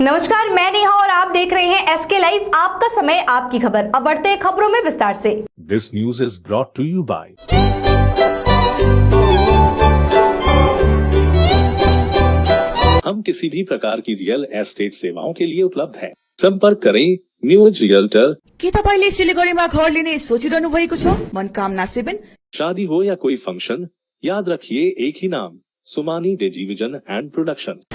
नमस्कार, मैं नेहा और आप देख रहे हैं एसके लाइव। आपका समय, आपकी खबर। अब बढ़ते हैं खबरों में विस्तार से। This news is brought to you by हम किसी भी प्रकार की रियल एस्टेट सेवाओं के लिए उपलब्ध हैं। संपर्क करें न्यूज रियल्टर। के तपाईले सिलिगुडीमा घर लिने सोचिरहनु भएको छ? मनकामना 7। शादी हो या कोई फंक्शन, याद रखिए एक ही नाम, सुमानी डिजीविजन एंड प्रोडक्शन।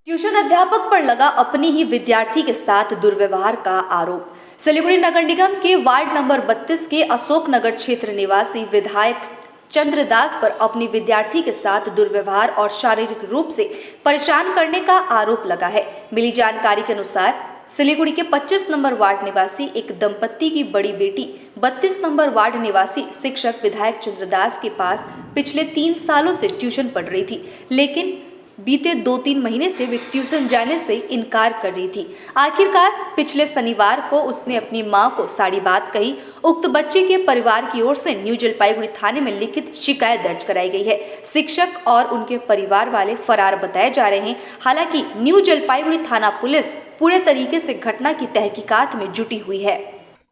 ट्यूशन अध्यापक पर लगा अपनी ही विद्यार्थी के साथ दुर्व्यवहार का आरोप। सिलीगुड़ी नगर निगम के वार्ड नंबर 32 के अशोक नगर क्षेत्र निवासी विधायक चंद्रदास पर अपनी विद्यार्थी के साथ दुर्व्यवहार और शारीरिक रूप से परेशान करने का आरोप लगा है। मिली जानकारी के अनुसार सिलीगुड़ी के 25 नंबर वार्ड निवासी एक दंपत्ति की बड़ी बेटी 32 नंबर वार्ड निवासी शिक्षक विधायक चंद्रदास के पास पिछले 3 सालों से ट्यूशन पढ़ रही थी, लेकिन बीते 2-3 महीने से वे ट्यूशन जाने से इनकार कर रही थी। आखिरकार पिछले शनिवार को उसने अपनी मां को सारी बात कही। उक्त बच्चे के परिवार की ओर से न्यू जलपाईगुड़ी थाने में लिखित शिकायत दर्ज कराई गई है। शिक्षक और उनके परिवार वाले फरार बताए जा रहे हैं। हालांकि न्यू जलपाईगुड़ी थाना पुलिस पूरे तरीके से घटना की तहकीकात में जुटी हुई है।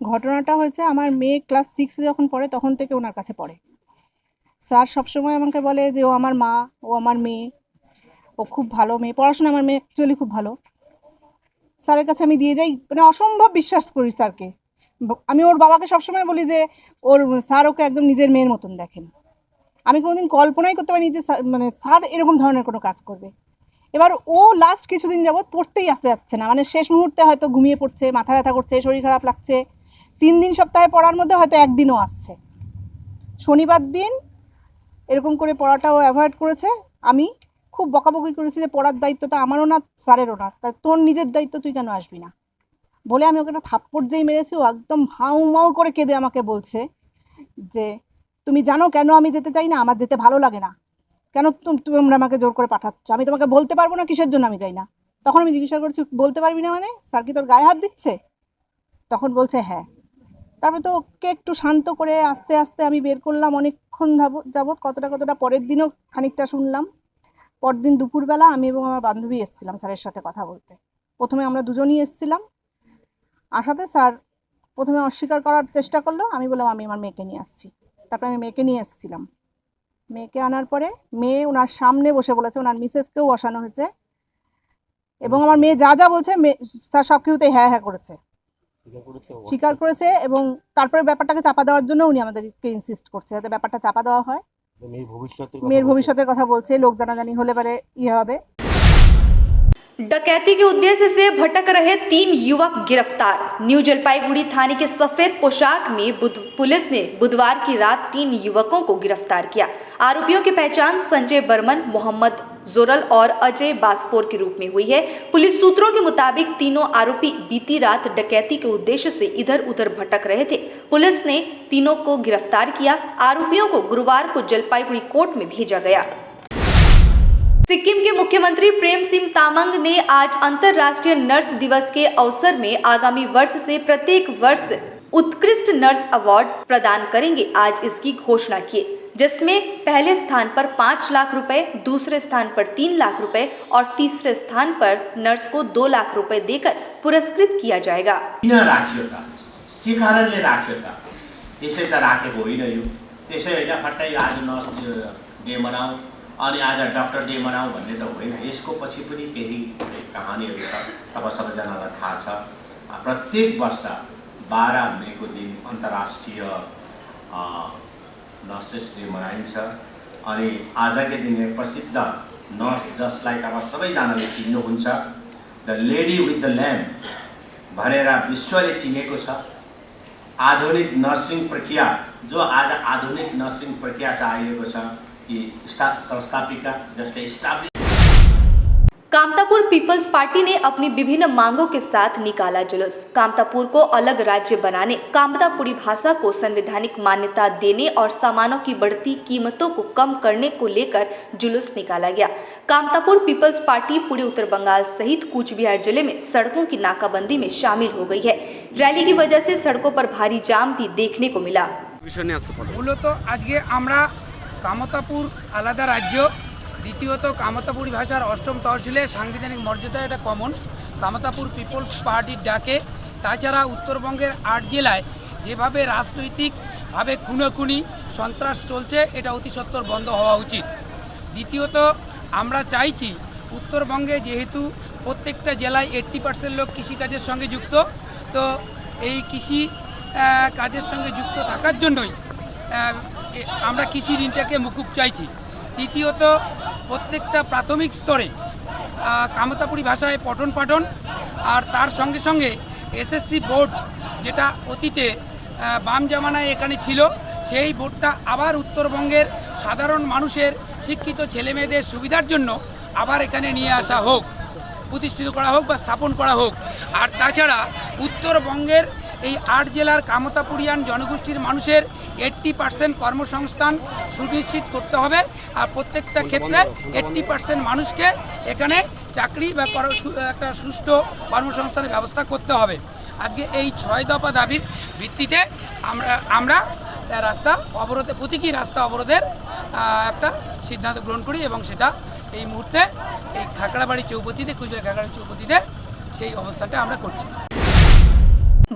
ঘটনাটা হয়েছে আমার মেয়ে ক্লাস 6 যখন পড়ে তখন থেকে ওনার কাছে পড়ে। স্যার সবসময় আমাকে বলে যে ও আমার মা, ও আমার মেয়ে, ও খুব ভালো মেয়ে, পড়াশোনা আমার মেয়ে অ্যাকচুয়ালি খুব ভালো। স্যারের কাছে আমি দিয়ে যাই, মানে অসম্ভব বিশ্বাস করি স্যারকে। আমি ওর বাবাকে সবসময় বলি যে ওর স্যার ওকে একদম নিজের মেয়ের মতন দেখেন। আমি কোনোদিন কল্পনাই করতে পারিনি যে মানে স্যার এরকম ধরনের কোনো কাজ করবে। এবার ও লাস্ট কিছুদিন যাবৎ পড়তেই আসতে যাচ্ছে না, মানে শেষ মুহূর্তে হয়তো ঘুমিয়ে পড়ছে, মাথা ব্যথা করছে, শরীর খারাপ লাগছে। 3 দিন সপ্তাহে পড়ার মধ্যে হয়তো একদিনও আসছে। শনিবার দিন এরকম করে পড়াটাও অ্যাভয়েড করেছে। আমি খুব বকাবকি করেছি যে পড়ার দায়িত্বটা আমারও না, স্যারেরও না, তাই তোর নিজের দায়িত্ব, তুই কেন আসবি না বলে আমি ওকে একটা থাপ্পড় যেই মেরেছি, ও একদম হাউ মাউ করে কেঁদে আমাকে বলছে যে তুমি জানো কেন আমি যেতে চাই না, আমার যেতে ভালো লাগে না, কেন তোমরা আমাকে জোর করে পাঠাচ্ছ, আমি তোমাকে বলতে পারবো না কিসের জন্য আমি যাই না। তখন আমি জিজ্ঞাসা করছি বলতে পারবি না মানে, স্যার কি তোর গায়ে হাত দিচ্ছে? তখন বলছে হ্যাঁ। তারপরে তো ওকে একটু শান্ত করে আস্তে আস্তে আমি বের করলাম অনেকক্ষণ যাবৎ, কতটা পরের দিনও খানিকটা শুনলাম। পরদিন দুপুরবেলা আমি এবং আমার বান্ধবী এসেছিলাম স্যারের সাথে কথা বলতে। প্রথমে আমরা দুজনই এসেছিলাম। আসাতে স্যার প্রথমে অস্বীকার করার চেষ্টা করলো। আমি বললাম আমি আমার মেয়েকে নিয়ে আসছি। তারপরে আমি মেয়েকে নিয়ে এসেছিলাম। মেয়েকে আনার পরে মেয়ে ওনার সামনে বসে বলেছে, ওনার মিসেসকেও বসানো হয়েছে, এবং আমার মেয়ে যা যা বলছে স্যার সব কিছুতে হ্যাঁ হ্যাঁ করেছে, স্বীকার করেছে। এবং তারপরে ব্যাপারটাকে চাপা দেওয়ার জন্য উনি আমাদেরকে ইনসিস্ট করছে যাতে ব্যাপারটা চাপা দেওয়া হয়। মেয়ের ভবিষ্যতের কথা বলছে, লোক জানাজানি হলে পরে ইয়ে হবে। डकैती के उद्देश्य से भटक रहे 3 युवक गिरफ्तार। न्यू जलपाईगुड़ी थाने के सफेद पोशाक में पुलिस ने बुधवार की रात 3 युवकों को गिरफ्तार किया। आरोपियों की पहचान संजय बर्मन, मोहम्मद जोरल और अजय बास्पोर के रूप में हुई है। पुलिस सूत्रों के मुताबिक तीनों आरोपी बीती रात डकैती के उद्देश्य से इधर उधर भटक रहे थे। पुलिस ने तीनों को गिरफ्तार किया। आरोपियों को गुरुवार को जलपाईगुड़ी कोर्ट में भेजा गया। सिक्किम के मुख्यमंत्री प्रेम सिंह तामांग ने आज अंतर्राष्ट्रीय नर्स दिवस के अवसर में आगामी वर्ष से प्रत्येक वर्ष उत्कृष्ट नर्स अवार्ड प्रदान करेंगे। आज इसकी घोषणा की, जिसमें पहले स्थान पर 5 लाख रुपए, दूसरे स्थान पर 3 लाख रुपए और तीसरे स्थान पर नर्स को 2 लाख रुपए देकर पुरस्कृत किया जाएगा। के कारणले राख्यो त? त्यसै त राखेको होइन यो। त्यसै होइन फट्टै आज नर्स डे मनाऊ अनि आज डक्टर डे मनाऊ भन्ने त होइन। यसको पछि पनि केही कहानीहरू छ, अब सबैजनालाई थाहा छ। प्रत्येक वर्ष 12 मेको दिन अन्तर्राष्ट्रिय नर्सेस डे मनाइन्छ। अनि आजकै दिन एक प्रसिद्ध नर्स जसलाई अब सबैजनाले चिन्नुहुन्छ, the lady with the lamp भनेर विश्वले चिनेको छ। आधुनिक नर्सिङ प्रक्रिया, जो आज आधुनिक नर्सिङ प्रक्रिया चाहिएको छ कि संस्थापिका जसले स्टाब्लिश। कामतापुर पीपल्स पार्टी ने अपनी विभिन्न मांगों के साथ निकाला जुलूस। कामतापुर को अलग राज्य बनाने, कामतापुरी भाषा को संवैधानिक मान्यता देने और सामानों की बढ़ती कीमतों को कम करने को लेकर जुलूस निकाला गया। कामतापुर पीपल्स पार्टी पूरे उत्तर बंगाल सहित कूच बिहार जिले में सड़कों की नाकाबंदी में शामिल हो गई है। रैली की वजह से सड़कों पर भारी जाम भी देखने को मिला। মূলত আজকে আমরা কামতাপুর আলাদা রাজ্য দ্বিতীয়ত কামতাপুরী ভাষার অষ্টম তহসিলে সাংবিধানিক মর্যাদা এটা কমন। কামতাপুর পিপলস পার্টির ডাকে, তাছাড়া উত্তরবঙ্গের 8 জেলায় যেভাবে রাজনৈতিকভাবে খুনোখুনি সন্ত্রাস চলছে, এটা অতি সত্বর বন্ধ হওয়া উচিত। দ্বিতীয়ত আমরা চাইছি উত্তরবঙ্গে যেহেতু প্রত্যেকটা জেলায় 80% লোক কৃষিকাজের সঙ্গে যুক্ত, তো এই কৃষি কাজের সঙ্গে যুক্ত থাকার জন্যই আমরা কৃষি ঋণটাকে মুকুব চাইছি। তৃতীয়ত প্রত্যেকটা প্রাথমিক স্তরে কামতাপুরী ভাষায় পঠন পাঠন, আর তার সঙ্গে সঙ্গে এসএসসি বোর্ড যেটা অতীতে বাম জামানায় এখানে ছিল, সেই বোর্ডটা আবার উত্তরবঙ্গের সাধারণ মানুষের শিক্ষিত ছেলেমেয়েদের সুবিধার জন্য আবার এখানে নিয়ে আসা হোক, প্রতিষ্ঠিত করা হোক বা স্থাপন করা হোক। আর তাছাড়া উত্তরবঙ্গের এই 8 জেলার কামতাপুরিয়ান জনগোষ্ঠীর মানুষের 80% কর্মসংস্থান সুনিশ্চিত করতে হবে। আর প্রত্যেকটা ক্ষেত্রে 80% মানুষকে এখানে চাকরি বা একটা সুষ্ঠু কর্মসংস্থানের ব্যবস্থা করতে হবে। আজকে এই 6 দফা দাবির ভিত্তিতে আমরা রাস্তা অবরোধে, প্রতীকী রাস্তা অবরোধের একটা সিদ্ধান্ত গ্রহণ করি, এবং সেটা এই মুহূর্তে এই খাকড়াবাড়ি চৌপতিতে, কুচবিহার খাকড়াবাড়ি চৌপতিতে সেই অবস্থানটা আমরা করছি।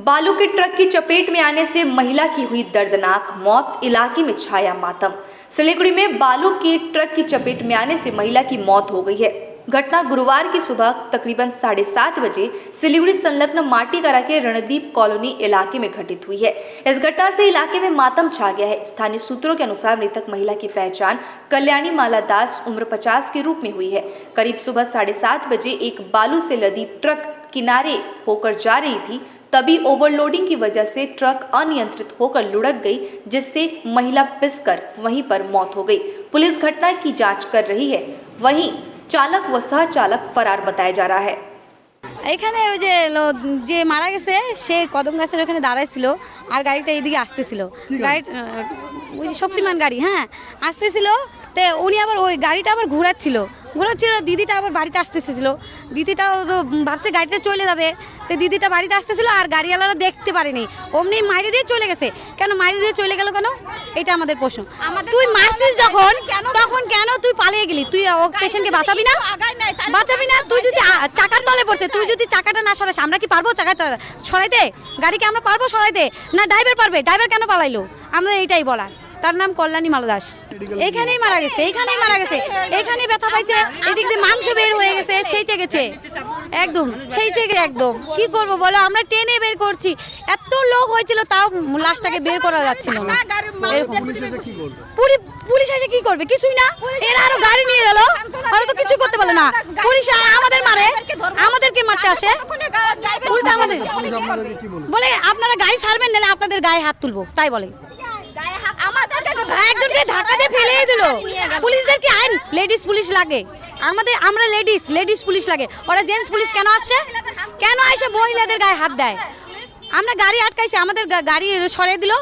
बालू के ट्रक की चपेट में आने से महिला की हुई दर्दनाक मौत, इलाके में छाया मातम। सिलीगुड़ी में बालू के ट्रक की चपेट में आने से महिला की मौत हो गई है। घटना गुरुवार की सुबह तकरीबन 7:30 बजे सिलीगुड़ी संलग्न माटीकरा के रणदीप कॉलोनी इलाके में घटित हुई है। इस घटना से इलाके में मातम छा गया है। स्थानीय सूत्रों के अनुसार मृतक महिला की पहचान कल्याणी माला दास उम्र 50 के रूप में हुई है। करीब सुबह 7:30 बजे एक बालू से लदी ट्रक किनारे होकर जा रही थी, तभी ओवरलोडिंग की वजह से ट्रक अनियंत्रित होकर लुढ़क गई, जिससे महिला पिसकर वहीं पर मौत हो गई। पुलिस घटना की जांच कर रही है। वहीं चालक व सह चालक फरार बताया जा रहा है। এখানে ওই যে মারা গেছে সে কদম গাছের ওখানে দাঁড়াইছিল, আর গাড়িটা এইদিকে আসতেছিল, গাড়ি ওই যে শক্তিমান গাড়ি, হ্যাঁ আসতেছিল। তো উনি আবার ওই গাড়িটা আবার ঘোরাচ্ছিল, দিদিটা আবার বাড়িতে আসতেছিল। দিদিটাও ভাবছে গাড়িটা চলে যাবে, তো দিদিটা বাড়িতে আসতেছিল, আর গাড়িওয়ালারা দেখতে পারেনি, অমনি মাইরে দিয়ে চলে গেছে। কেন মাইরে দিয়ে চলে গেল কেন, এটা আমাদের প্রশ্ন। তুই মারছিস যখন, তখন কেন তুই পালিয়ে গেলি? তুই পেশেন্টকে বাঁচাবি না? তুই যদি চাকার তলে পড়ছে, তুই যদি চাকাটা না সরাস, আমরা কি পারবো চাকাটা সরাইতে? গাড়িকে আমরা পারবো সরাইতে? না ড্রাইভার পারবে? ড্রাইভার কেন পালাইলো? আমরা এইটাই বলার। তার নাম কল্যাণী মালা দাস। এখানেই মারা গেছে, এখানে ব্যথা পাইছে, এদিক দিয়ে মাংস বের হয়ে গেছে, ছেইচে গেছে একদম, একদম। কি করবো বলো, আমরা টেনে বের করছি, এত লোক হয়েছিল, তাও লাশটাকে বের করা যাচ্ছিল না। পুলিশ এসে কি করবে? কিছুই না, এরা আরো গাড়ি নিয়ে গেল, আরো তো কিছু করতে পারলো না। পুলিশ আমাদের মারে, আমাদেরকে মারতে আসে, উল্টা আমাদের বলে আপনারা গাড়ি ছাড়বেন, নাহলে আপনাদের গায়ে হাত তুলবো, তাই বলে। একজনকে ধাক্কা দিয়ে ফেলে দিল। পুলিশদের কি আইন লেডিস পুলিশ লাগে? আমরা লেডিস পুলিশ লাগে, ওরা জেন্টস পুলিশ কেন আসছে? কেন আসে মহিলাদের গায়ে হাত দেয়? আমরা গাড়ি আটকাইছি, আমাদের গাড়ি সরিয়ে দিল,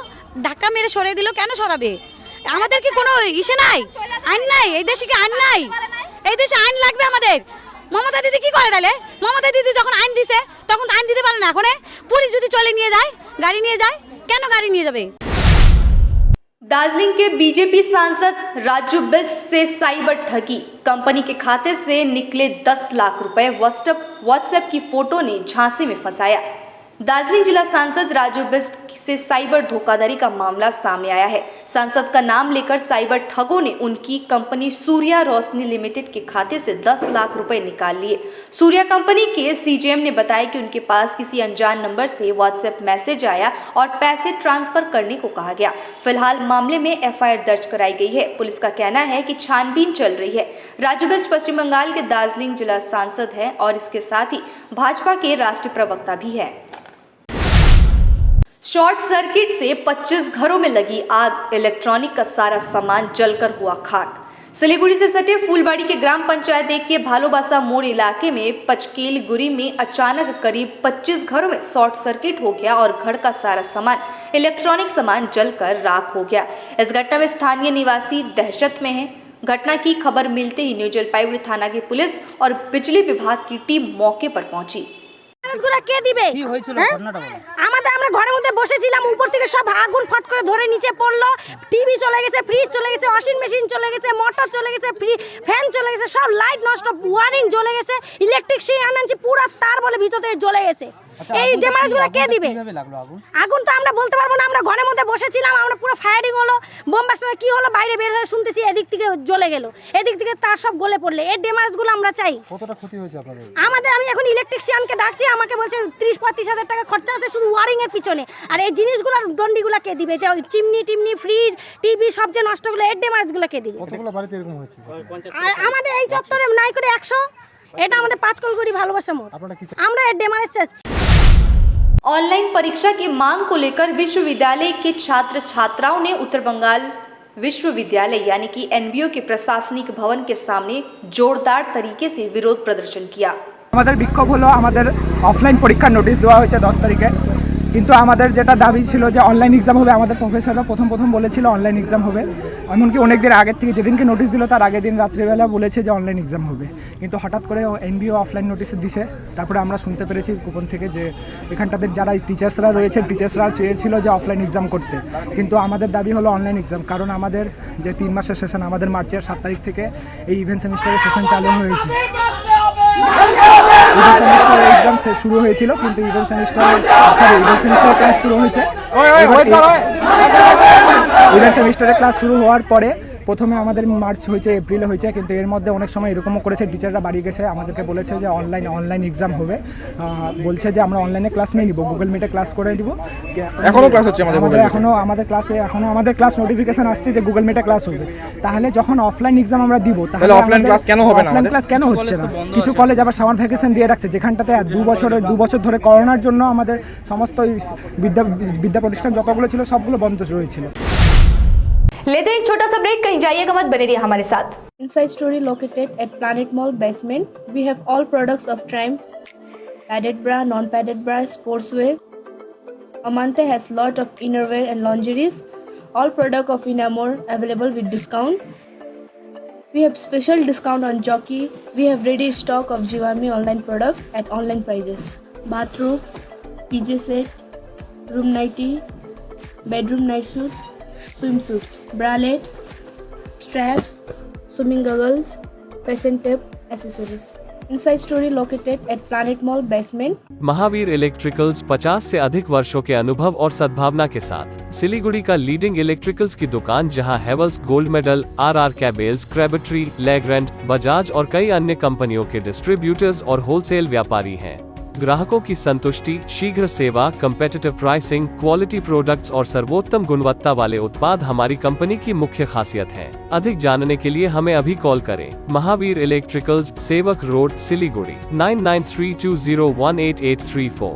ধাক্কা মেরে সরিয়ে দিল। কেন সরাবে? আমাদের কি কোনো ইসে নাই? আইন নাই এই দেশে? কি আইন নাই? এই দেশে আইন লাগবে আমাদের। মমতা দিদি কি করে তাহলে? মমতা দিদি যখন আইন দিছে, তখন আইন দিতে পারে না। এখন পুলিশ যদি চলে নিয়ে যায়, গাড়ি নিয়ে যায়, কেন গাড়ি নিয়ে যাবে? दार्जिलिंग के बीजेपी सांसद राजू बिस्ट से साइबर ठगी, कंपनी के खाते से निकले 10 लाख रुपए, व्हाट्सएप की फोटो ने झांसे में फंसाया। दार्जिलिंग जिला सांसद राजू बिस्ट से साइबर धोखाधड़ी का मामला सामने आया है। सांसद का नाम लेकर साइबर ठगों ने उनकी कंपनी सूर्या रोशनी लिमिटेड के खाते से 10 लाख रुपए निकाल लिए। सूर्या कंपनी के सीजीएम ने बताया कि उनके पास किसी अनजान नंबर से व्हाट्सएप मैसेज आया और पैसे ट्रांसफर करने को कहा गया। फिलहाल मामले में एफआईआर दर्ज कराई गई है। पुलिस का कहना है कि छानबीन चल रही है। राजू बिस्ट पश्चिम बंगाल के दार्जिलिंग जिला सांसद हैं और इसके साथ ही भाजपा के राष्ट्रीय प्रवक्ता भी हैं। शॉर्ट सर्किट से 25 घरों में लगी आग, इलेक्ट्रॉनिक का सारा सामान जलकर हुआ खाक। सिलीगुड़ी से सटे फूलबाड़ी के ग्राम पंचायत 1 के भालोबासा मोड़ इलाके में पचकेलगुरी में अचानक करीब 25 घरों में शॉर्ट सर्किट हो गया और घर का सारा सामान, इलेक्ट्रॉनिक सामान जलकर राख हो गया। इस घटना में स्थानीय निवासी दहशत में हैं। घटना की खबर मिलते ही न्यू जलपाईगुड़ी थाना की पुलिस और बिजली विभाग की टीम मौके पर पहुंची। কে দিবে? আমাদের আমরা আমরা ঘরের মধ্যে বসেছিলাম, উপর থেকে সব আগুন ফট করে ধরে নিচে পড়লো, টিভি চলে গেছে, ফ্রিজ চলে গেছে, ওয়াশিং মেশিন চলে গেছে, মোটর চলে গেছে, ফ্যান চলে গেছে, সব লাইট নষ্ট, ওয়ারিং জ্বলে গেছে, ইলেকট্রিশিয়ান আনছি, পুরো তার বলে ভিতর থেকে জ্বলে গেছে। এই ড্যামেজগুলো কে দিবে? আগুন তো আমরা বলতে পারবো না, আমরা ঘরের মধ্যে বসেছিলাম, আমরা পুরো ফায়ারিং হলো, বোম্বার সময় কি হলো বাইরে বের হয়ে শুনতেছি এদিক থেকে জ্বলে গেল, এদিক থেকে তার সব গলে পড়লে। এই ড্যামেজগুলো আমরা চাই। কতটা ক্ষতি হয়েছে আপনাদের? আমাদের আমি এখন ইলেকট্রিশিয়ানকে ডাকছি, আমাকে বলছে 30-35 হাজার টাকা খরচা আছে শুধু ওয়ারিং এর পিছনে। আর এই জিনিসগুলো দণ্ডিগুলো কে দিবে? যে চিমনি ফ্রিজ টিভি সব যে নষ্ট হলো, এর ড্যামেজগুলো কে দিবে? কতগুলো বাড়িতে এরকম হয়েছে? আমাদের এই চত্বরে নাই করে 100, এটা আমাদের 5 কলগড়ি ভালোবাসা মোড়। আমরা এর ড্যামেজ চাচ্ছি। ऑनलाइन परीक्षा की मांग को लेकर विश्वविद्यालय के छात्र छात्राओं ने उत्तर बंगाल विश्वविद्यालय यानी कि एनबीओ के प्रशासनिक भवन के सामने जोरदार तरीके से विरोध प्रदर्शन किया। আমাদের বিক্ষোভ হলো, আমাদের অফলাইন পরীক্ষার নোটিশ দেওয়া হয়েছে 10 তারিখে, কিন্তু আমাদের যেটা দাবি ছিল যে অনলাইন এক্সাম হবে। আমাদের প্রফেসররা প্রথম বলেছিল অনলাইন এক্সাম হবে, এমনকি অনেক দিন আগের থেকে, যেদিনকে নোটিশ দিল তার আগের দিন রাত্রিবেলা বলেছে যে অনলাইন এক্সাম হবে, কিন্তু হঠাৎ করে এনবিও অফলাইন নোটিশ দিছে। তারপরে আমরা শুনতে পেরেছি গোপন থেকে যে এখানটাতে যারা টিচার্সরা রয়েছে, টিচার্সরা চেয়েছিল যে অফলাইন এক্সাম করতে, কিন্তু আমাদের দাবি হলো অনলাইন এক্সাম। কারণ আমাদের যে 3 মাসের সেশন, আমাদের মার্চের 7 তারিখ থেকে এই ইভেন্ট সেমিস্টারের সেশন চালু হয়েছে। ইভেন্ট সেমিস্টার এক্সাম শুরু হয়েছিল, কিন্তু ইভেন্ট সেমিস্টারের ক্লাস শুরু হয়েছে। ইভেন্ট সেমিস্টারের ক্লাস শুরু হওয়ার পরে প্রথমে আমাদের মার্চ হয়েছে, এপ্রিলে হয়েছে, কিন্তু এর মধ্যে অনেক সময় এরকমও করেছে, টিচাররা বাড়ি গেছে, আমাদেরকে বলেছে যে অনলাইন এক্সাম হবে, বলছে যে আমরা অনলাইনে ক্লাস নিয়ে নিব, গুগল মিটে ক্লাস করে নিব। এখনো ক্লাস হচ্ছে আমাদের ক্লাস নোটিফিকেশন আসছে যে গুগল মিটে ক্লাস হবে। তাহলে যখন অফলাইন এক্সাম আমরা দিব, তাহলে অফলাইন ক্লাস কেন হবে না? অফলাইন ক্লাস কেন হচ্ছে না? কিছু কলেজ আবার সামার ভ্যাকেশন দিয়ে রাখছে, যেখানটাতে 2 বছর ধরে করোনার জন্য আমাদের সমস্ত বিদ্যা প্রতিষ্ঠান যতগুলো ছিল সবগুলো বন্ধ রয়েছিল। लेते हैं एक छोटा सा ब्रेक, कहीं जाइएगा मत, बने रहिए हमारे साथ। Inside Story located at Planet Mall basement. We have all products of Triumph, padded bra, non-padded bra, sportswear. Amante has lot of innerwear and lingeries. All product of Inamore available with discount. We have special discount on Jockey. We have ready stock of Jivami online product at online prices. Bathroom, PJ set, room nightie, bedroom night suit, swimsuits, bralette, straps, swimming goggles, facing tape, accessories. Inside Story located at Planet Mall basement. Mahavir electricals 50 से अधिक वर्षों के अनुभव और सद्भावना के साथ सिलीगुड़ी का लीडिंग इलेक्ट्रिकल्स की दुकान, जहां Havells gold medal, RR cables, Crabtree, Legrand, Bajaj और कई अन्य कंपनियों के डिस्ट्रीब्यूटर्स और होलसेल व्यापारी हैं। ग्राहकों की संतुष्टि, शीघ्र सेवा, कम्पेटिटिव प्राइसिंग, क्वालिटी प्रोडक्ट्स और सर्वोत्तम गुणवत्ता वाले उत्पाद हमारी कंपनी की मुख्य खासियत है। अधिक जानने के लिए हमें अभी कॉल करें। महावीर इलेक्ट्रिकल्स, सेवक road, Siliguri 9932018834।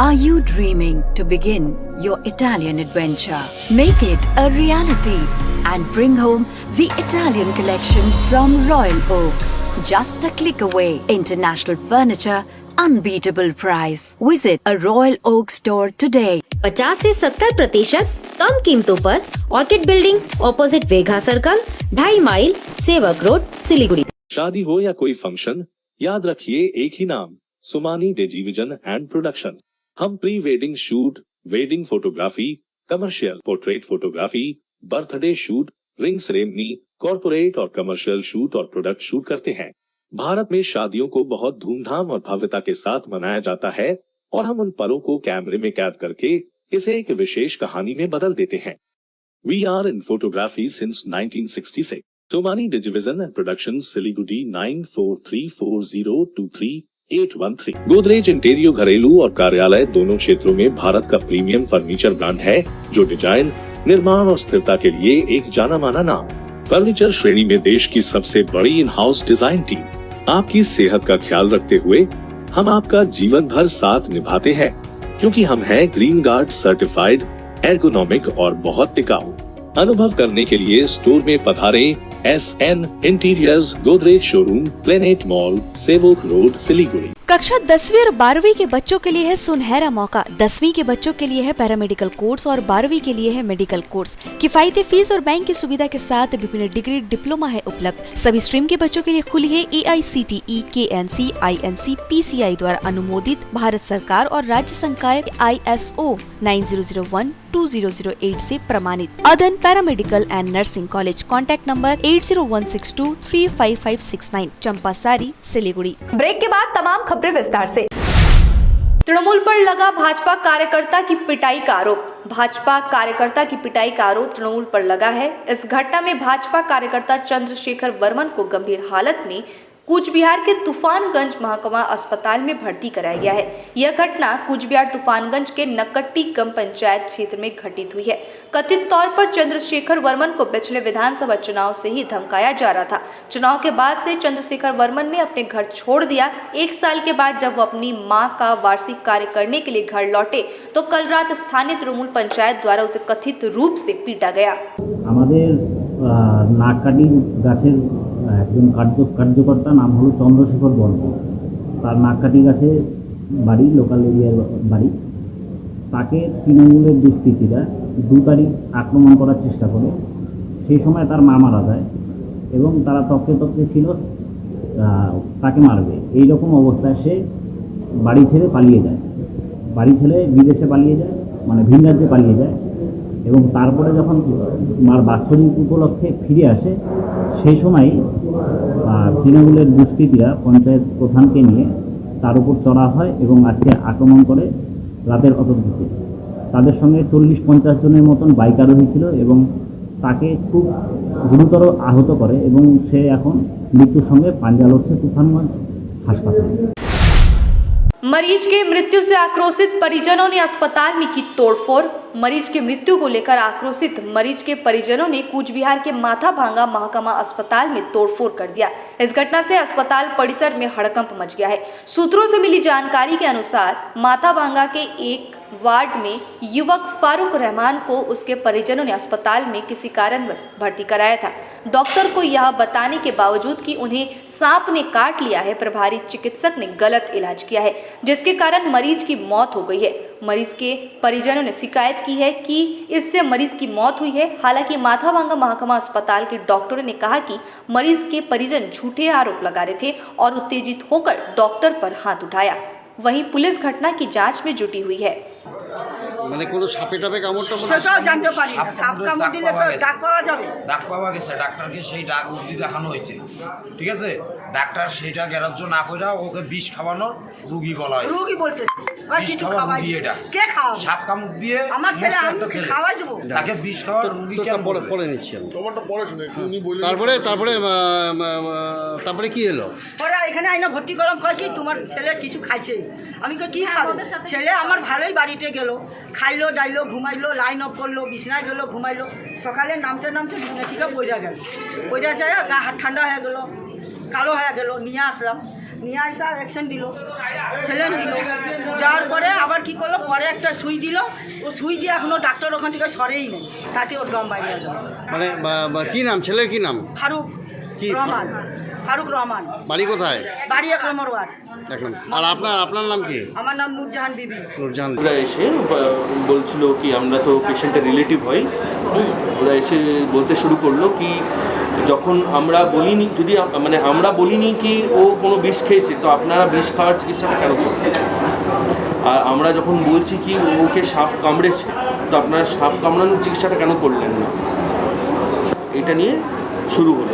Are you dreaming to begin your Italian adventure? Make it a reality and bring home the Italian collection from Royal Oak. just a click away. International Furniture, unbeatable price. Visit a Royal Oak store today. 50 से 70% कम कीमतों पर orchid building, opposite Vegha circle, 2.5 mile, Sevoke road, Siliguri. शादी हो या कोई function, याद रखिए एक ही नाम, सुमानी डिजीविजन एंड प्रोडक्शन। हम pre wedding shoot, wedding photography, commercial portrait photography, birthday shoot, ring ceremony, corporate और कमर्शियल शूट और प्रोडक्ट शूट करते हैं। भारत में शादियों को बहुत धूमधाम और भव्यता के साथ मनाया जाता है और हम उन पलों को कैमरे में कैद करके इसे एक विशेष कहानी में बदल देते हैं। We are in photography since 1966. Somani Digivision and Production, Siliguri 9434023813। Godrej इंटीरियो घरेलू और कार्यालय दोनों क्षेत्रों में भारत का प्रीमियम फर्नीचर ब्रांड है, जो डिजाइन, निर्माण और स्थिरता के लिए एक जाना माना नाम। फर्नीचर श्रेणी में देश की सबसे बड़ी इन हाउस डिजाइन टीम। आपकी सेहत का ख्याल रखते हुए हम आपका जीवन भर साथ निभाते हैं, क्योंकि हम हैं ग्रीन गार्ड सर्टिफाइड, एर्गोनॉमिक और बहुत टिकाऊ। अनुभव करने के लिए स्टोर में पधारें। SN interiors, Godrej showroom, planet mall, Sevoke road, Siliguri. कक्षा 10वीं और 12वीं के बच्चों के लिए है सुनहरा मौका। 10वीं के बच्चों के लिए है पैरामेडिकल कोर्स और 12वीं के लिए है मेडिकल कोर्स। किफायती फीस और बैंक की सुविधा के साथ विभिन्न डिग्री डिप्लोमा है उपलब्ध। सभी स्ट्रीम के बच्चों के लिए खुली है AICTE, KNC, INC, PCI द्वारा अनुमोदित भारत सरकार और राज्य संकाय ISO 9001-2008 से प्रमाणित Adan paramedical and nursing college. Contact number 8016235569, Champasari, Siliguri. Break के बाद तमाम खबरें विस्तार से। तृणमूल पर लगा भाजपा कार्यकर्ता की पिटाई का आरोप। भाजपा कार्यकर्ता की पिटाई का आरोप तृणमूल पर लगा है। इस घटना में भाजपा कार्यकर्ता चंद्रशेखर वर्मन को गंभीर हालत में कूच बिहार के तूफानगंज महकमा अस्पताल में भर्ती कराया गया है। यह घटना कूच बिहार तूफानगंज के नकट्टीगम पंचायत क्षेत्र में घटित हुई है। कथित तौर पर चंद्रशेखर वर्मन को पिछले विधानसभा चुनाव से ही धमकाया जा रहा था। चुनाव के बाद से चंद्रशेखर वर्मन ने अपने घर छोड़ दिया। 1 साल के बाद जब वो अपनी मां का वार्षिक कार्य करने के लिए घर लौटे तो कल रात स्थानीय तृणमूल पंचायत द्वारा उसे कथित रूप से पीटा गया। একজন কার্যকর্তা নাম হলো চন্দ্রশেখর বর্মন। তার নাককাটি গাছে বাড়ি, লোকাল এরিয়ার বাড়ি। তাকে তৃণমূলের দুষ্কৃতীরা 2 তারিখ আক্রমণ করার চেষ্টা করে। সেই সময় তার মা মারা যায় এবং তারা তককে ছিল তাকে মারবে। এই রকম অবস্থায় সে বাড়ি ছেড়ে পালিয়ে যায়। বাড়ি ছেড়ে বিদেশে পালিয়ে যায়, মানে ভিন রাজ্যে পালিয়ে যায় এবং তারপরে যখন মার বাৎসরিক উপলক্ষে ফিরে আসে সেই সময় তৃণমূলের দুষ্কৃতীরা পঞ্চায়েত প্রধানকে নিয়ে তার উপর চড়া হয় এবং আজকে আক্রমণ করে রাতের অতর্কিতে। তাদের সঙ্গে 40-50 জনের মতন বাইক আরোহী ছিল এবং তাকে খুব গুরুতর আহত করে এবং সে এখন মৃত্যুর সঙ্গে পাঞ্জা লড়ছে तूफानगंज হাসপাতালে। मरीज के मृत्यु से आक्रोशित परिजनों ने अस्पताल में की तोड़फोड़। मरीज की मृत्यु को लेकर आक्रोशित मरीज के परिजनों ने कूच बिहार के माथाभांगा महकमा अस्पताल में तोड़फोड़ कर दिया। इस घटना से अस्पताल परिसर में हड़कंप मच गया है। सूत्रों से मिली जानकारी के अनुसार माथाभांगा के एक वार्ड में युवक फारूक रहमान को उसके परिजनों ने अस्पताल में किसी कारणवश भर्ती कराया था। डॉक्टर को यह बताने के बावजूद कि उन्हें सांप ने काट लिया है, प्रभारी चिकित्सक ने गलत इलाज किया है, जिसके कारण मरीज की मौत हो गई है। मरीज के परिजनों ने शिकायत की है कि इससे मरीज की मौत हुई है। हालांकि माथाभांगा महकमा अस्पताल के डॉक्टरों ने कहा कि मरीज के परिजन झूठे आरोप लगा रहे थे और उत्तेजित होकर डॉक्टर पर हाथ उठाया। वहीं पुलिस घटना की जांच में जुटी हुई है। মানে কোনো সাপে টাপে কামড়টা সেটাও জানতে পারি না। সাপ কামড় দিলে তো ডাক পাওয়া যাবে। ডাক পাওয়া গেছে, ডাক্তারকে সেই ডাক অবধি দেখানো হয়েছে, ঠিক আছে। ডাক্তার সেইটা গ্যারাজ্য না কইরা ওকে বিষ খাওয়ানোর রুগী বলা হয়। রুগী বলতে কয় কিছু খাওয়াই এটা কে খাওয়াবে? সাপ কামড় দিয়ে আমার ছেলে আমি খাওয়াই দেব। তাকে বিষ খাওয়ার রুগী কেন পরে নিচ্ছি আমি। তোমারটা পরে শুনে উনি বললেন। তারপরে কি হলো? পরে এখানে আইনা ভর্তি করলাম, কয় কি তোমার ছেলে কিছু খাইছে। আমি কই কি খাবো? ছেলে আমার ভালোই বাড়িতে গেল, খাইলো ডাইলো ঘুমাইলো, লাইন অফ করলো, বিছনায় গেলো ঘুমাইলো। সকালে নামতে বিছনা থেকে বইরা গেল। বইরা যায় গা হাত ঠান্ডা হয়ে গেল, কালো হয়ে গেল। নিয়ে আসলাম, নিয়ে আসা অ্যাকশন দিল, সেলেন দিল। দেওয়ার পরে আবার কি করলো, পরে একটা সুই দিল। ও সুই দিয়ে এখনও ডাক্তার ওখান থেকে সরেই নেই, তাতে ওর দম বাইরে গেল। মানে কি নাম ছেলের, কি নাম? ফারুক রহমান। ফারুক রহমান। বাড়ি কোথায়? বাড়ি 1 নম্বর ওয়ার্ড। আর আপনার নাম কি? আমার নাম নূরজাহান বিবি। নূরজাহান। ওরা এসে বলছিল কি আমরা তো পেশেন্টের রিলেটিভ হই, ওরা এসে বলতে শুরু করলো কি যখন আমরা বলিনি, যদি মানে আমরা বলিনি কি ও কোনো বিষ খেয়েছে, তো আপনারা বিষ খাওয়ার চিকিৎসাটা কেন করবেন? আর আমরা যখন বলছি কি ওকে সাপ কামড়েছে, তো আপনারা সাপ কামড়ানোর চিকিৎসাটা কেন করলেন না? এটা নিয়ে শুরু হলো।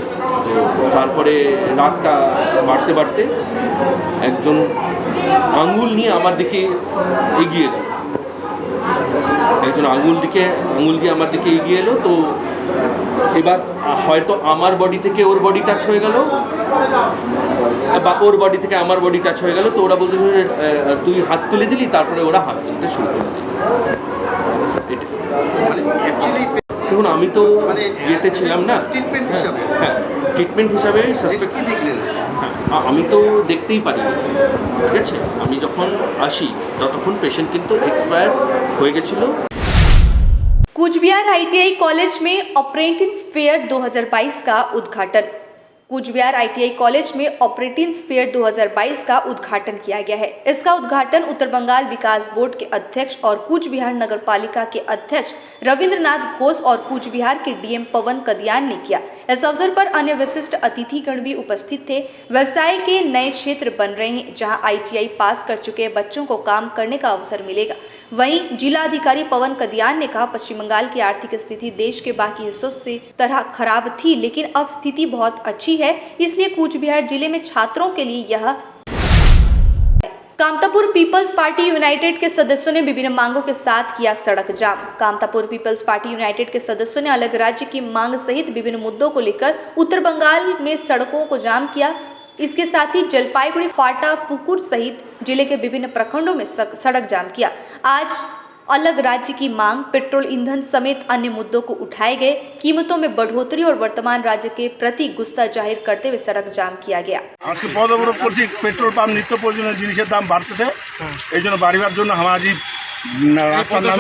তো তারপরে রাগটা বাড়তে বাড়তে একজন আঙ্গুল নিয়ে আমার দিকে এগিয়ে এলো, একজন আঙ্গুল দিয়ে আমার দিকে এগিয়ে এলো। তো এবার হয়তো আমার বডি থেকে ওর বডি টাচ হয়ে গেল, বা ওর বডি থেকে আমার বডি টাচ হয়ে গেল। তো ওরা বলতে তুই হাত তুলে দিলি, তারপরে ওরা হাত তুলতে শুরু করে দিল। দেখুন আমি তো ইয়েতে ছিলাম না, হ্যাঁ ট্রিটমেন্ট হিসাবে সাসপেক্ট দেখলেন, আমি তো দেখতেই পারিনি, ঠিক আছে। আমি যখন আসি ততক্ষণ পেশেন্ট কিন্তু এক্সপায়ার হয়ে গেছিলো। कूच बिहार ITI कॉलेज में अप्रेंटिस फेयर 2022 का उद्घाटन। कूच बिहार ITI कॉलेज में अप्रेंटिस फेयर 2022 का उद्घाटन किया गया है। इसका उद्घाटन उत्तर बंगाल विकास बोर्ड के अध्यक्ष और कूच बिहार नगर पालिका के अध्यक्ष रविंद्रनाथ घोष और कूच बिहार के DM पवन कदियान ने किया। इस अवसर पर अन्य विशिष्ट अतिथिगण भी उपस्थित थे। व्यवसाय के नए क्षेत्र बन रहे हैं जहां ITI पास कर चुके बच्चों को काम करने का अवसर मिलेगा। वहीं जिलाधिकारी पवन कदियान ने कहा, पश्चिम बंगाल की आर्थिक स्थिति देश के बाकी हिस्सों से तरह खराब थी, लेकिन अब स्थिति बहुत अच्छी है, इसलिए कूच बिहार जिले में छात्रों के लिए यह। कामतापुर पीपल्स पार्टी यूनाइटेड के सदस्यों ने विभिन्न मांगों के साथ किया सड़क जाम। कामतापुर पीपल्स पार्टी यूनाइटेड के सदस्यों ने अलग राज्य की मांग सहित विभिन्न मुद्दों को लेकर उत्तर बंगाल में सड़कों को जाम किया। इसके साथ ही जलपाईगुड़ी, फाटा, पुकुर सहित जिले के विभिन्न प्रखंडों में सड़क जाम किया। आज अलग राज्य की मांग, पेट्रोल ईंधन समेत अन्य मुद्दों को उठाए गए। कीमतों में बढ़ोतरी और वर्तमान राज्य के प्रति गुस्सा जाहिर करते हुए सड़क जाम किया गया। आज के पद अवरोध करছি পেট্রোল পাম্প নিত্য প্রয়োজনীয় জিনিসের দাম বাড়তেছে, এই জন্য বাড়িবার জন্য আমাজি রাস্তার নাম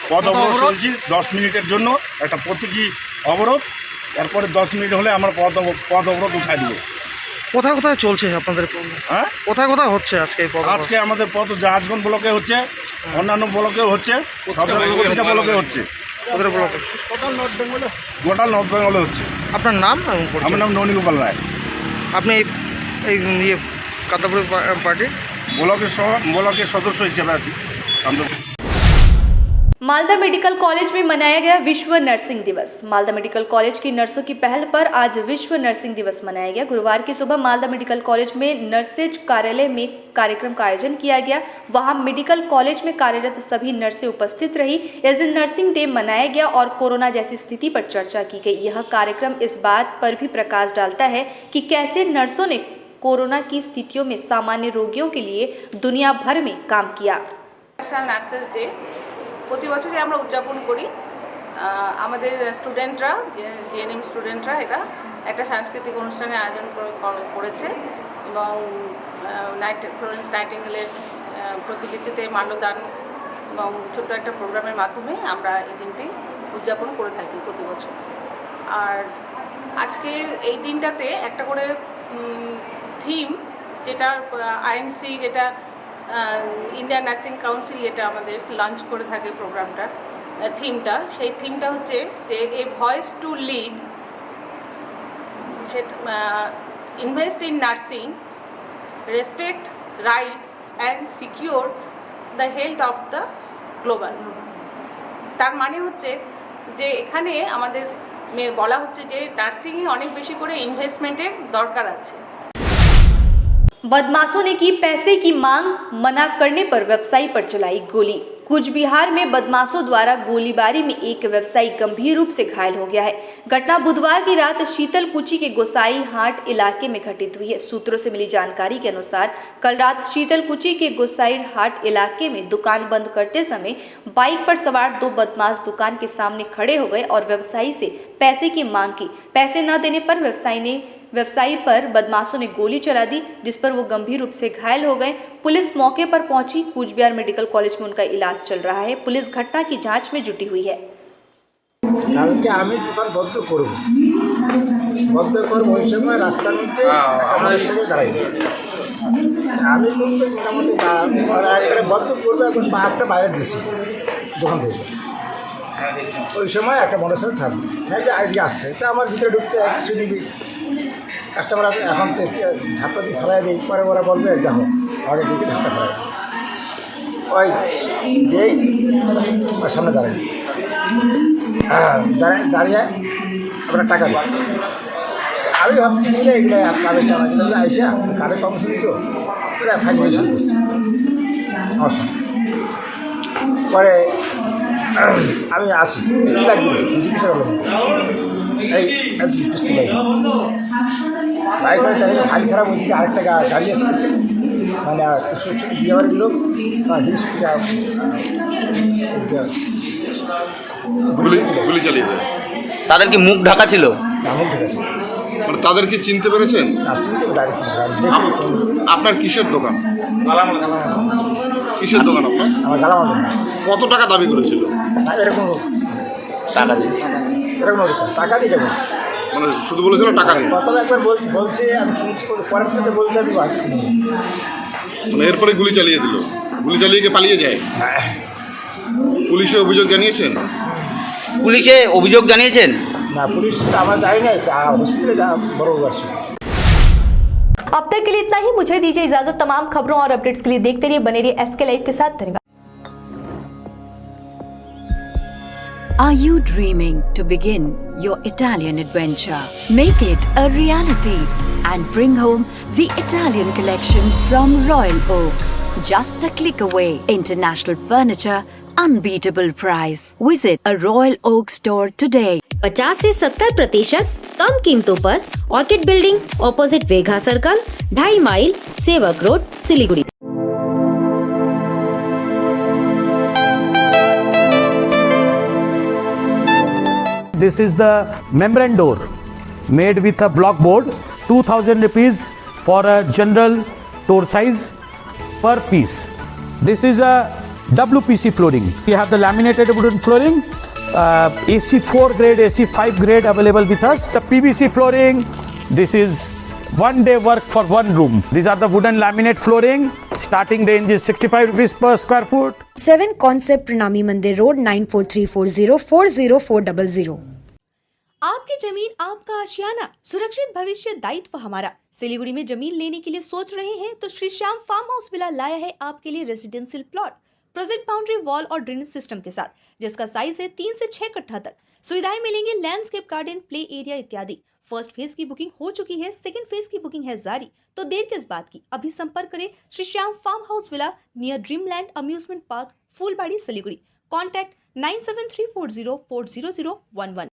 পদ অবরোধ চলছি 10 মিনিটের জন্য, একটা প্রতীকী অবরোধ। এরপরে 10 মিনিট হলে আমরা পদ অবরোধ উঠাই দেবো। কোথায় কোথায় চলছে আপনাদের? হ্যাঁ কোথায় কোথায় হচ্ছে আজকে আমাদের পদ জাহাজগঞ্জ ব্লকে হচ্ছে, অন্যান্য ব্লকেও হচ্ছে, সব প্রতিটা ব্লকে হচ্ছে, ওদের ব্লকে গোটা নর্থ বেঙ্গলে হচ্ছে। আপনার নাম? আমার নাম ননীগোপাল রায়। আপনি এই কামতাপুর পার্টির ব্লকের সদস্য হিসেবে আছি। मालदा मेडिकल कॉलेज में मनाया गया विश्व नर्सिंग दिवस। मालदा मेडिकल कॉलेज की नर्सों की पहल पर आज विश्व नर्सिंग दिवस मनाया गया। गुरुवार की सुबह मालदा मेडिकल कॉलेज में नर्सेज कार्यालय में कार्यक्रम का आयोजन किया गया। वहां मेडिकल कॉलेज में कार्यरत सभी नर्सें उपस्थित रही। इस दिन नर्सिंग डे मनाया गया और कोरोना जैसी स्थिति पर चर्चा की गई। यह कार्यक्रम इस बात पर भी प्रकाश डालता है कि कैसे नर्सों ने कोरोना की स्थितियों में सामान्य रोगियों के लिए दुनिया भर में काम किया। নার্সেস ডে প্রতি বছরই আমরা উদযাপন করি। আমাদের স্টুডেন্টরা, জিএনএম স্টুডেন্টরা এটা একটা সাংস্কৃতিক অনুষ্ঠানের আয়োজন করেছে এবং ফ্লোরেন্স নাইটিঙ্গেলের প্রতিকৃতিতে মাল্যদান এবং ছোট্ট একটা প্রোগ্রামের মাধ্যমে আমরা এই দিনটি উদযাপন করে থাকি প্রতি বছর। আর আজকে এই দিনটাতে একটা করে থিম, যেটা আইএনসি, যেটা ইন্ডিয়ান নার্সিং কাউন্সিল যেটা আমাদের লঞ্চ করে থাকে প্রোগ্রামটার থিমটা, সেই থিমটা হচ্ছে যে a voice to lead, invest in nursing, respect rights and secure the health of the global. তার মানে হচ্ছে যে এখানে আমাদের বলা হচ্ছে যে নার্সিংয়ে অনেক বেশি করে ইনভেস্টমেন্টের দরকার আছে। बदमाशों ने की पैसे की मांग, मना करने पर व्यवसायी पर चलाई गोली। कूच बिहार में बदमाशों द्वारा गोलीबारी में एक व्यवसायी गंभीर रूप से घायल हो गया है। घटना बुधवार की रात शीतलकुची के गोसाई हाट इलाके में घटित हुई है। सूत्रों से मिली जानकारी के अनुसार कल रात शीतलकुची के गोसाई हाट इलाके में दुकान बंद करते समय बाइक पर सवार 2 बदमाश दुकान के सामने खड़े हो गए और व्यवसायी से पैसे की मांग की। पैसे न देने पर व्यवसायी पर बदमाशों ने गोली चला दी, जिस पर वो गंभीर रूप से घायल हो गए। पुलिस मौके पर पहुंची। कूच बिहार मेडिकल कॉलेज में उनका इलाज चल रहा है। पुलिस घटना की जांच में जुटी हुई है। আমি দোকান বন্ধ করব, বদ্ধ করবো ওই সময় রাস্তার মধ্যে দাঁড়াই আমি কিন্তু মোটামুটি এখানে বদ্ধ করবো এখন পাহাড়টা বাইরে দিচ্ছি দোকান থেকে ওই সময় একটা মোটরসাইকেল থাকবে হ্যাঁ যে আজকে আসছে তা আমার ভিতরে ঢুকতে এক শুনি কাস্টমার এখন তো ধাক্কা দিয়ে ফেলাই দিই পরে ওরা বলবে দেখো আগে দিকে ধাক্কা ফেলাই ওই যেই ওর সামনে দাঁড়াই হ্যাঁ দাঁড়িয়ে আমরা টাকা দিই আমি ভাবছি যে এগুলো কারের চালাচ্ছিল আইসা কারের কম শুনি তো ওরা ফাইন পরে আমি আসি কী লাগবে জিজ্ঞাসা করলাম এই কিস্তি বাইক করে দেখে হালি খারাপ ওইদিকে আরেকটা গাড়ি আসতেছে মানে বিয়েবাড়ির লোক গুলি চালিয়ে দেয়। তাদের কি মুখ ঢাকা ছিল? মুখ ঢাকা ছিল। মানে তাদেরকে চিনতে পেরেছেন? আপনার কিসের দোকান? কিসের দোকান আপনার? কত টাকা দাবি করেছিল? এরকম টাকা দিয়ে টাকা দিয়ে যাবো মানে শুধু বলেছিল টাকা দিন। প্রথমে একবার বলছে আমি পরের সাথে বলছি আমি মানে এরপরে গুলি চালিয়ে দিল, গুলি চালিয়ে গিয়ে পালিয়ে যায়। পুলিশে অভিযোগ জানিয়েছেন? পুলিশে অভিযোগ জানিয়েছেন? না পুলিশ আমার যাই নাই হসপিটালে বড় আসছে। अब तक के लिए इतना ही। मुझे दीजिए इजाजत। तमाम खबरों और अपडेट्स के लिए देखते रहिए, बने रहिए SK लाइव के साथ। धन्यवाद। Are you dreaming to begin your Italian adventure? Make it a reality and bring home the Italian collection from Royal Oak. Just a click away. International furniture, unbeatable price. Visit a Royal Oak store today. 50 से 70% कम कीमतों पर orchid building opposite Vegha circle, 2.5 mile, Sevoke road, Siliguri. This is the membrane door made with a block board, 2000 rupees for a general door size per piece. This is a WPC flooring. We have the laminated wooden flooring, AC4 grade, AC5 grade available with us. The PVC flooring, this is one day work for one room. These are the wooden laminate flooring. Starting range is 65 rupees per square foot. 7 Concept Pranami Mandir Road 9434040400। आपकी जमीन आपका आशियाना, सुरक्षित भविष्य दायित्व हमारा। सिलीगुड़ी में जमीन लेने के लिए सोच रहे हैं तो Shri Shyam farm house villa लाया है आपके लिए residential plot, project boundary wall और ड्रेनेज सिस्टम के साथ, जिसका साइज है 3 से 6 कट्ठा तक। सुविधाएं मिलेंगी लैंडस्केप गार्डन, प्ले एरिया इत्यादि। फर्स्ट फेज की बुकिंग हो चुकी है, सेकंड फेज की बुकिंग है जारी। तो देर किस बात की, अभी संपर्क करें Shri Shyam farm house villa near Dreamland amusement park, Phulbari, Siliguri. Contact 9734040011।